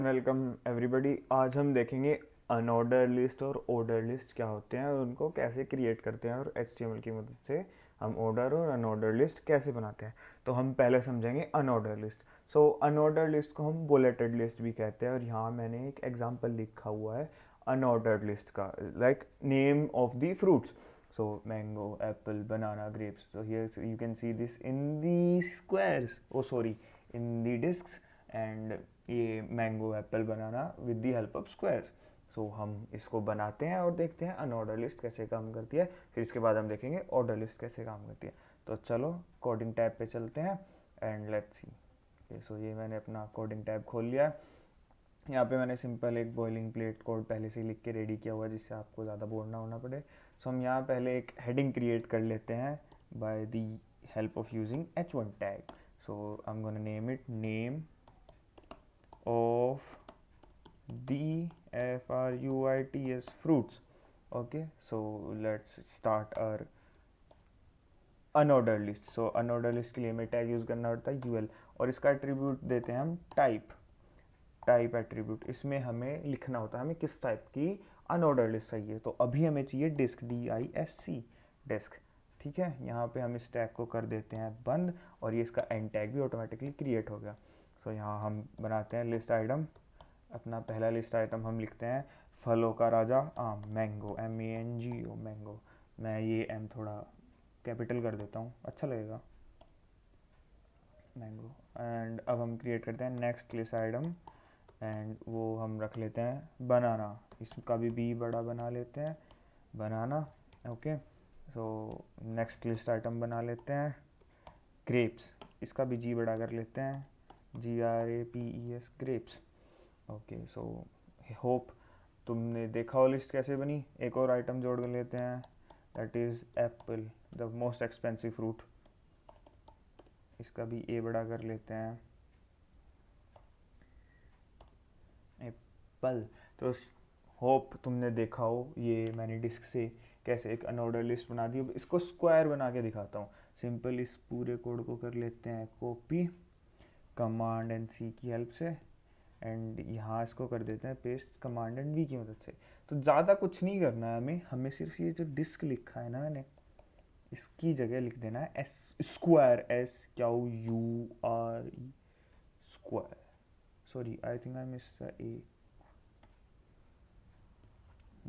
Welcome everybody. आज हम देखेंगे अनऑर्डर लिस्ट और ऑर्डर लिस्ट क्या होते हैं और उनको कैसे क्रिएट करते हैं और HTML की मदद से हम ऑर्डर और अनऑर्डर लिस्ट कैसे बनाते हैं। तो हम पहले समझेंगे अनऑर्डर लिस्ट। सो अनऑर्डर लिस्ट को हम बुलेटेड लिस्ट भी कहते हैं और यहाँ मैंने एक एग्जांपल लिखा हुआ है अनऑर्डर्ड लिस्ट का, like name of the fruits. So mango, apple, banana, grapes. So here you can see this in the squares. Oh sorry, in the discs. And ये mango apple banana with the help of squares. So हम इसको बनाते हैं और देखते हैं unordered list कैसे काम करती है। फिर इसके बाद हम देखेंगे ऑर्डर लिस्ट कैसे काम करती है। तो चलो कोडिंग टैब पे चलते हैं एंड लेट्स सी। सो ये मैंने अपना कोडिंग टैब खोल लिया है। यहाँ पे मैंने सिंपल एक बॉइलिंग प्लेट कोड पहले से लिख के रेडी किया हुआ है जिससे आपको ज़्यादा बोर ना होना पड़े। सो हम यहाँ पहले एक हेडिंग क्रिएट कर लेते हैं by the help of using h1 tag. So I am gonna name it name of the fruits. Okay, so let's start our unordered list. So unordered list के लिए हमें टैग यूज़ करना होता है ul और इसका एट्रीब्यूट देते हैं हम टाइप एट्रीब्यूट। इसमें हमें लिखना होता है हमें किस टाइप की अनऑर्डर लिस्ट चाहिए। तो अभी हमें चाहिए डिस्क DISC डिस्क। ठीक है, यहाँ पे हम इस टैग को कर देते हैं बंद और ये इसका एंड टैग भी ऑटोमेटिकली क्रिएट हो गया। सो यहाँ हम बनाते हैं लिस्ट आइटम। अपना पहला लिस्ट आइटम हम लिखते हैं फलों का राजा आम, मैंगो, MANGO मैंगो। मैं ये एम थोड़ा कैपिटल कर देता हूँ, अच्छा लगेगा, मैंगो। एंड अब हम क्रिएट करते हैं नेक्स्ट लिस्ट आइटम एंड वो हम रख लेते हैं बनाना। इसका भी बी बड़ा बना लेते हैं, बनाना। Okay, so next list item बना लेते हैं ग्रेप्स। इसका भी जी बड़ा कर लेते हैं, GRAPES grapes. Okay, so hope तुमने देखा हो लिस्ट कैसे बनी। एक और आइटम जोड़ लेते हैं, that is Apple, the most expensive fruit. इसका भी ए बड़ा कर लेते हैं, एप्पल। तो होप तुमने देखा हो ये मैंने डिस्क से कैसे एक अनऑर्डर लिस्ट बना दी। अब इसको स्क्वायर बना के दिखाता हूँ। सिंपल इस पूरे कोड को कर लेते हैं कॉपी कमांड एंड सी की हेल्प से एंड यहाँ इसको कर देते हैं पेस्ट कमांड एंड वी की मदद से। तो ज़्यादा कुछ नहीं करना है हमें सिर्फ ये जो डिस्क लिखा है ना मैंने, इसकी जगह लिख देना है S square, SQUARE square. Sorry, I think I miss A,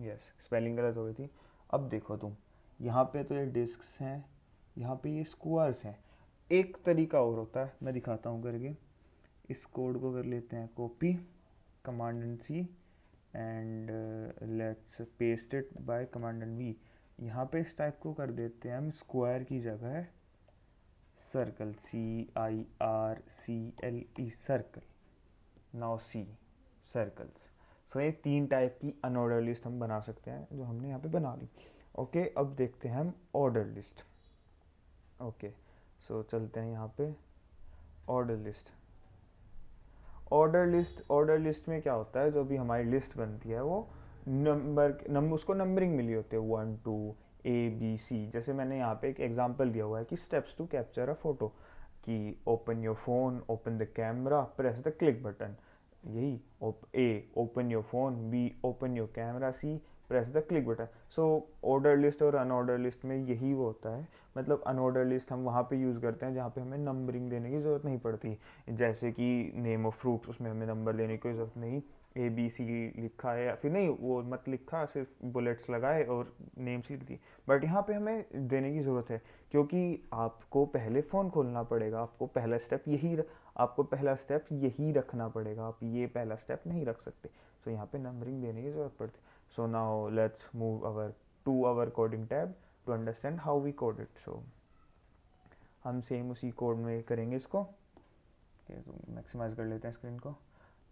yes spelling गलत हो गई थी। अब देखो तुम, यहाँ पे तो ये डिस्क्स हैं, यहाँ पे ये स्क्वायर्स हैं। एक तरीका और होता है, मैं दिखाता हूँ करके। इस कोड को कर लेते हैं copy command and C and let's paste it by command and V. यहाँ पे इस टाइप को कर देते हैं हम स्क्वायर की जगह circle, CIRCLE circle. Now see circles. So ये तीन टाइप की अनऑर्डर लिस्ट हम बना सकते हैं जो हमने यहाँ पे बना ली। ओके, अब देखते हैं हम ऑर्डर लिस्ट। ओके, सो चलते हैं यहाँ पे ऑर्डर लिस्ट। ऑर्डर लिस्ट में क्या होता है, जो भी हमारी लिस्ट बनती है वो उसको नंबरिंग मिली होती है 1 2 ABC। जैसे मैंने यहाँ पे एक एग्जांपल दिया हुआ है कि steps to capture a photo, कि open your phone, open the camera, press the click button. यही A open your phone, B open your camera, C press the click button. So order list और unorder list में यही वो होता है। मतलब unordered list हम वहाँ पे यूज़ करते हैं जहाँ पे हमें नंबरिंग देने की ज़रूरत नहीं पड़ती। जैसे कि नेम ऑफ फ्रूट्स, उसमें हमें नंबर देने की ज़रूरत नहीं, ABC लिखा है या फिर नहीं वो मत लिखा, सिर्फ बुलेट्स लगाए और नेम्स लिख दी। बट यहाँ पे हमें देने की ज़रूरत है क्योंकि आपको पहले फ़ोन खोलना पड़ेगा, आपको पहला स्टेप यही रखना पड़ेगा, आप ये पहला स्टेप नहीं रख सकते। सो यहाँ पे नंबरिंग देने की ज़रूरत पड़ती है। So now let's move over to our coding tab to understand how we code it. So हम सेम उसी कोड में करेंगे इसको। तो मैक्सिमाइज कर लेते हैं स्क्रीन को।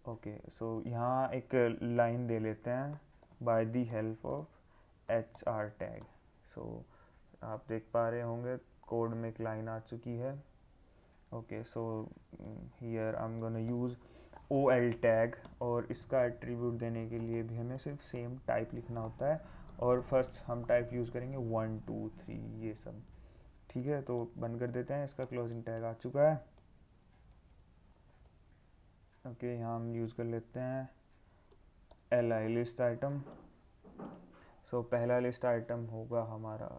ओके, सो यहाँ एक लाइन दे लेते हैं by the help of HR tag. So आप देख पा रहे होंगे कोड में एक लाइन आ चुकी है। Okay, so here I am gonna use OL tag और इसका एट्रीब्यूट देने के लिए भी हमें सिर्फ सेम टाइप लिखना होता है और फर्स्ट हम टाइप यूज़ करेंगे 1 2 3 ये सब। ठीक है, तो बंद कर देते हैं, इसका क्लोजिंग टैग आ चुका है। ओके, यहाँ हम यूज़ कर लेते हैं li लिस्ट आइटम। सो पहला लिस्ट आइटम होगा हमारा,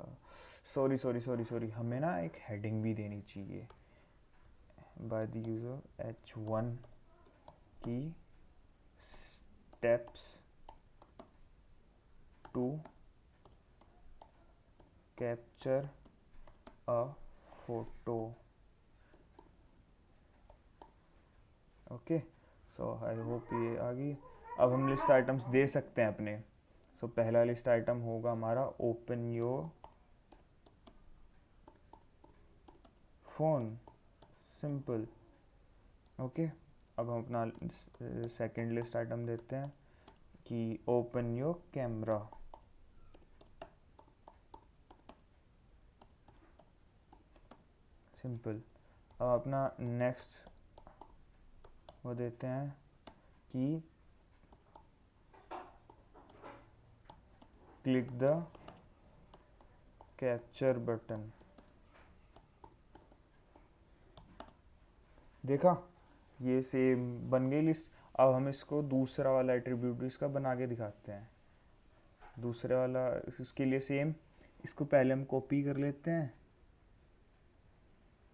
सॉरी, हमें ना एक हेडिंग भी देनी चाहिए। By the use of h1 की steps to capture a photo. Okay, so I hope ये आ गई। अब हम लिस्ट आइटम्स दे सकते हैं अपने। सो पहला लिस्ट आइटम होगा हमारा open your phone, simple. Okay, अब हम अपना सेकंड लिस्ट आइटम देते हैं कि ओपन योर कैमरा। सिंपल। अब अपना नेक्स्ट वो देते हैं कि क्लिक द कैप्चर बटन। देखा, ये सेम बन गई लिस्ट। अब हम इसको दूसरा वाला एट्रीब्यूट इसका बना के दिखाते हैं। दूसरे वाला इसके लिए सेम, इसको पहले हम कॉपी कर लेते हैं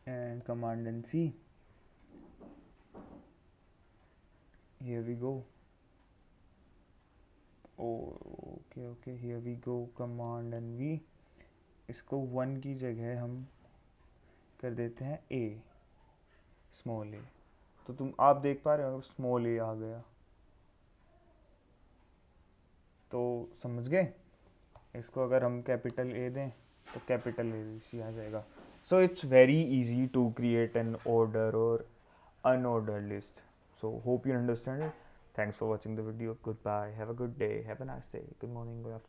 and command and C, here we go. Okay, here we go, command and V. इसको 1 की जगह हम कर देते हैं ए, स्मॉल ए। तो तुम आप देख पा रहे हो स्मॉल ए आ गया। तो समझ गए, इसको अगर हम कैपिटल ए दें तो कैपिटल ए सी आ जाएगा। So it's very easy to create an order or unordered list. So hope you understand it. Thanks for watching the video. Goodbye. Have a good day. Have a nice day. Good morning. Good afternoon.